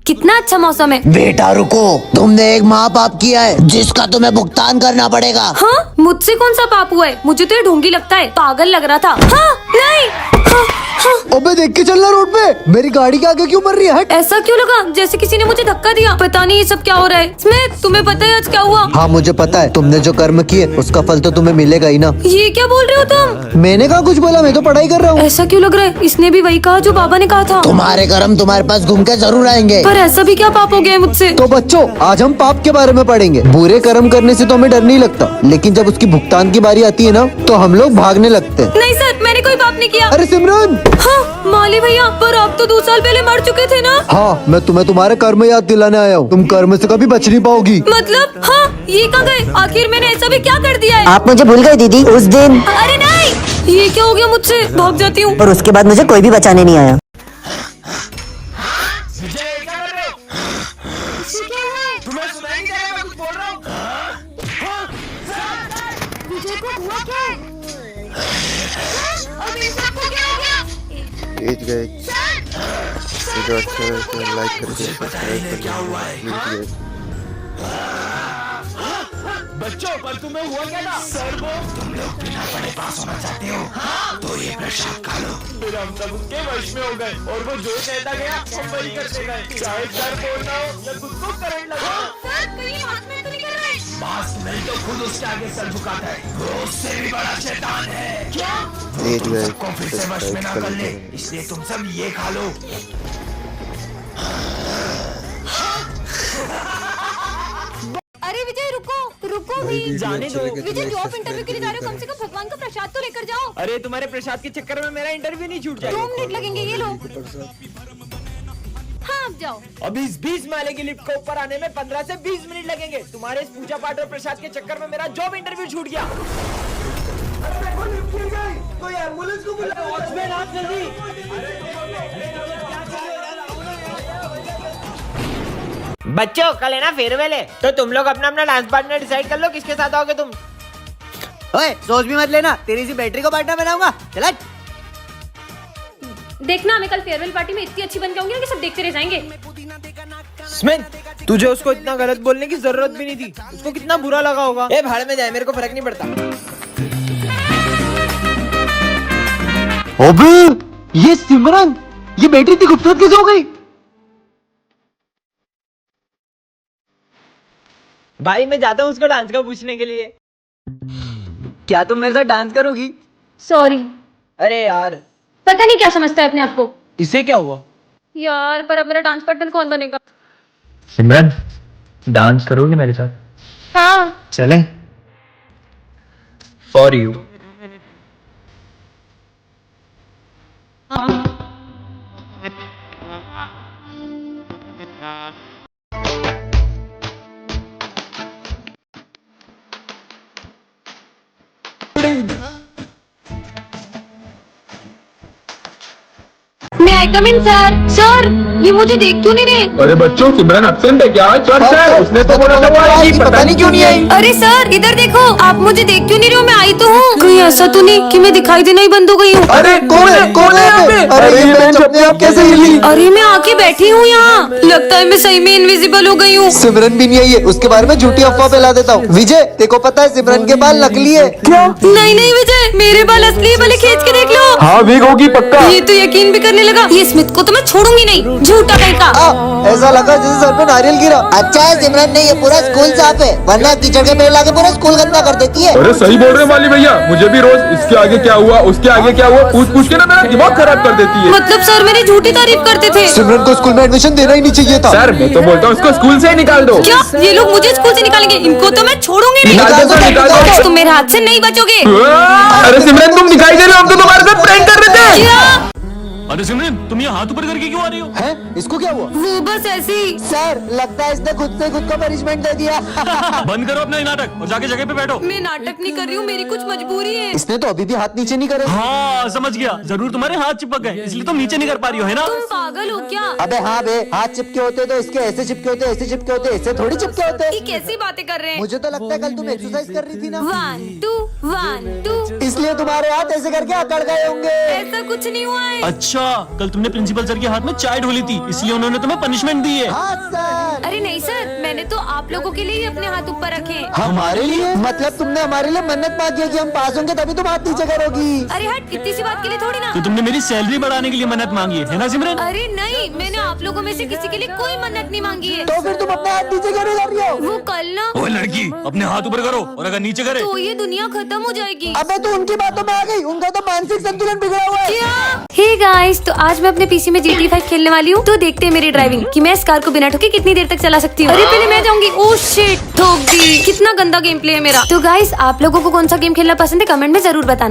कितना अच्छा मौसम है। बेटा रुको, तुमने एक महापाप किया है जिसका तुम्हें भुगतान करना पड़ेगा। हाँ, मुझसे कौन सा पाप हुआ है? मुझे तो ये ढोंगी लगता है, पागल लग रहा था। हाँ, नहीं। हाँ, हाँ। अबे देख के चलना रोड पे, मेरी गाड़ी के आगे क्यों मर रही है? हट। ऐसा क्यों लगा जैसे किसी ने मुझे धक्का दिया? पता नहीं ये सब क्या हो रहा है। स्मिथ, तुम्हें पता है आज क्या हुआ? हाँ मुझे पता है, तुमने जो कर्म किए उसका फल तो तुम्हें मिलेगा ही ना। ये क्या बोल रहे हो तुम? मैंने कहा कुछ बोला, मैं तो पढ़ाई कर रहा हूँ। ऐसा क्यों लग रहा है? इसने भी वही कहा जो बाबा ने कहा था। तुम्हारे कर्म तुम्हारे पास घूम के जरूर आएंगे। पर ऐसा भी क्या पाप हो गया है मुझसे? तो बच्चों, आज हम पाप के बारे में पढ़ेंगे। बुरे कर्म करने से तो हमें डर नहीं लगता, लेकिन जब उसकी भुगतान की बारी आती है ना, तो हम लोग भागने लगते हैं। नहीं सर, मैंने कोई पाप नहीं किया। अरे सिमरन। हाँ, माली भैया, पर आप तो 2 साल पहले मर चुके थे ना? हाँ, मैं तुम्हें तुम्हारे कर्म याद दिलाने आया हूँ। तुम कर्म से कभी बच नहीं पाओगी। मतलब हाँ, ये कहाँ गए? आखिर मैंने ऐसा भी क्या कर दिया है? आप मुझे भूल गए दीदी उस दिन, अरे नहीं, ये क्या हो गया मुझसे? भाग जाती हूँ। और उसके बाद मुझे कोई भी बचाने नहीं आया। तुम्हें सुनाई नहीं दे रहा मैं कुछ बोल रहा हूँ? विजय को हुआ क्या? अभी सबको क्या हो गया? एज गए वीडियो अच्छा है तो लाइक करके सब्सक्राइब कर लीजिए। बच्चों, पर तुम्हें हुआ क्या था? सर वो तुम लोग बिना पढ़े पास होना चाहते हो? हाँ? तो ये प्रसाद खा लो। फिर हम सब उसके वश में हो गए और वो जो कहता गया हम वही करते गए, चाहे सर बोलना हो या खुद को करंट लगा। सर, कहीं हाथ में तो नहीं कर रहे? मास नहीं तो खुद उसके आगे सर झुकाता है, वो उससे भी बड़ा शैतान है। क्या? एज तुम गए सबको फिर से वश में ना कर ले, इसलिए तुम सब ये खा लो। अरे विजय रुको, रुको भी। जाने दो। विजय, जॉब इंटरव्यू के लिए जा रहे हो, कम से कम भगवान का प्रसाद तो लेकर जाओ। अरे तुम्हारे प्रसाद के चक्कर में मेरा इंटरव्यू नहीं छूट 2 मिनट लगेंगे, ये लो। हाँ, अब जाओ। अभी इस 20 माले की लिफ्ट को ऊपर आने में 15 से 20 मिनट लगेंगे। तुम्हारे इस पूजा पाठ और प्रसाद के चक्कर में मेरा जॉब इंटरव्यू छूट गया। कोई एम्बुलेंस को बुलाओ। वॉचमैन, आप जल्दी। बच्चों, कल है ना फेयरवेल है, तो तुम लोग अपना अपना डांस पार्टनर डिसाइड कर लो, किसके साथ आओगे तुम? ओए, सोच भी मत लेना, तेरी सी बैटरी को पार्टनर बनाऊंगा। चल देखना, मैं कल फेयरवेल पार्टी में इतनी अच्छी बन के आऊंगी ना कि सब देखते रह जाएंगे। स्मिथ, तुझे उसको इतना गलत बोलने की जरूरत भी नहीं थी। उसको कितना बुरा लगा होगा। ए भाड़ में जाए, मेरे को फर्क नहीं पड़ता। अबे ये सिमरन, ये बैटरी इतनी खूबसूरत कैसे हो गई? भाई मैं जाता हूँ उसको डांस का पूछने के लिए। क्या तुम मेरे साथ डांस करोगी? सॉरी। अरे यार, पता नहीं क्या समझता है अपने आप को। इसे क्या हुआ? यार, पर अब मेरा डांस पार्टनर कौन बनेगा? सिमरन, डांस करोगे मेरे साथ? हाँ। चलें? For you. मैं आई कम इन सर। सर, ये मुझे देख क्यों नहीं रहे? अरे बच्चों, सिमरन एब्सेंट है क्या? सर उसने तो बोला था वो आएगी, पता नहीं क्यों नहीं आई। अरे सर, इधर देखो, आप मुझे देख क्यों नहीं रहे हो? मैं आई तो हूँ। कहीं ऐसा तो नहीं कि मैं दिखाई देना ही बंद हो गई हूँ? अरे कौन है, कौन है यहाँ पे? अरे ये बेंच अपने आप कैसे हिली? अरे मैं आके बैठी हूँ यहाँ। लगता है मैं सही में इनविजिबल हो गई हूँ। सिमरन भी नहीं आई है, उसके बारे में झूठी अफवाह फैला देता हूँ। विजय, देखो पता है सिमरन के बाल नकली है। क्या? नहीं नहीं विजय, मेरे बाल असली है, भले खींच के देख लो। हाँ वीक होगी पक्का। ये तो यकीन भी करने लगा। ये स्मिथ को तो मैं छोड़ूंगी नहीं, झूठा कहीं का। ऐसा लगा जैसे सर पे नारियल गिरा। अच्छा है सिमरन ने ये पूरा स्कूल साफ है, वरना कीचड़ के पेड़ लाके पूरा स्कूल गंदा कर देती है। अरे सही बोल रहे हैं वाली भैया, मुझे भी रोज इसके आगे क्या हुआ उसके आगे क्या हुआ पूछ पूछ के ना मेरा दिमाग खराब कर देती है। मतलब सर मेरी झूठी तारीफ करते थे। सिमरन को स्कूल में एडमिशन देना ही नहीं चाहिए था। सर मैं तो बोलता हूँ इसको स्कूल से ही निकाल दो। क्या? ये लोग मुझे स्कूल से निकालेंगे? इनको तो मैं छोड़ूंगी नहीं। निकाल दो सर, निकाल दो। तुम मेरे हाथ से नहीं बचोगे। अरे सिमरन तुम दिखाई दे रहे हो, हम तो तुम्हारे साथ प्रैंक कर रहे थे। क्या? अरे सिमरन, तुम ये हाथ ऊपर करके क्यों आ रही हो? हैं? इसको क्या हुआ? वो बस ऐसे ही। सर लगता है इसने खुद से खुद को पनिशमेंट दे दिया। बंद करो अपना ये नाटक और जाके जगह पे बैठो। मैं नाटक नहीं कर रही हूँ, मेरी कुछ मजबूरी है। इसने तो अभी भी हाथ नीचे नहीं करे। हाँ समझ गया, जरूर तुम्हारे हाथ चिपक गए इसलिए तुम नीचे नहीं कर पा रही हो, है ना? तुम पागल हो क्या? अबे हाँ बे, हाथ चिपके होते तो इसके ऐसे चिपके होते, ऐसे चिपके होते, ऐसे थोड़ी चिपके ये होते। कैसी बातें कर रहे हैं? मुझे तो लगता है कल तुम एक्सरसाइज कर रही थी ना, 1 2 1 2। इसलिए तुम्हारे हाथ ऐसे करके अकड़ गए होंगे। ऐसा कुछ नहीं हुआ है। अच्छा अच्छा, कल तुमने प्रिंसिपल सर के हाथ में चाय ढोली थी, इसलिए उन्होंने तुम्हें पनिशमेंट दी है। अरे नहीं सर, मैंने तो आप लोगों के लिए ही अपने हाथ ऊपर रखे। हमारे लिए? मतलब तुमने हमारे लिए मन्नत मांगी है कि हम पास होंगे तभी तुम हाथ नीचे करोगी। अरे हट, इतनी सी बात के लिए थोड़ी ना। तो तुमने मेरी सैलरी बढ़ाने के लिए मन्नत मांगी है ना सिमरन? अरे नहीं, मैंने आप लोगों में से किसी के लिए कोई मन्नत नहीं मांगी है। तो फिर तुम अपने हाथ नीचे क्यों नहीं कर रही हो? वो कल ना, ओ लड़की, अपने हाथ ऊपर करो, और अगर नीचे करे तो ये दुनिया खत्म हो जाएगी। अबे तू उनकी बातों में आ गई, उनका तो मानसिक संतुलन बिगड़ा हुआ है। हे गाइस, तो आज मैं अपने पीसी में GTA 5 खेलने वाली हूँ। तो देखते हैं मेरी ड्राइविंग कि मैं इस कार को बिना ठोके कितनी देर तक चला सकती हूँ। अरे पहले मैं जाऊंगी। ओह शिट, ठोक दी। कितना गंदा गेम प्ले है मेरा। तो गाइस, आप लोगों को कौन सा गेम खेलना पसंद है कमेंट में जरूर बताना।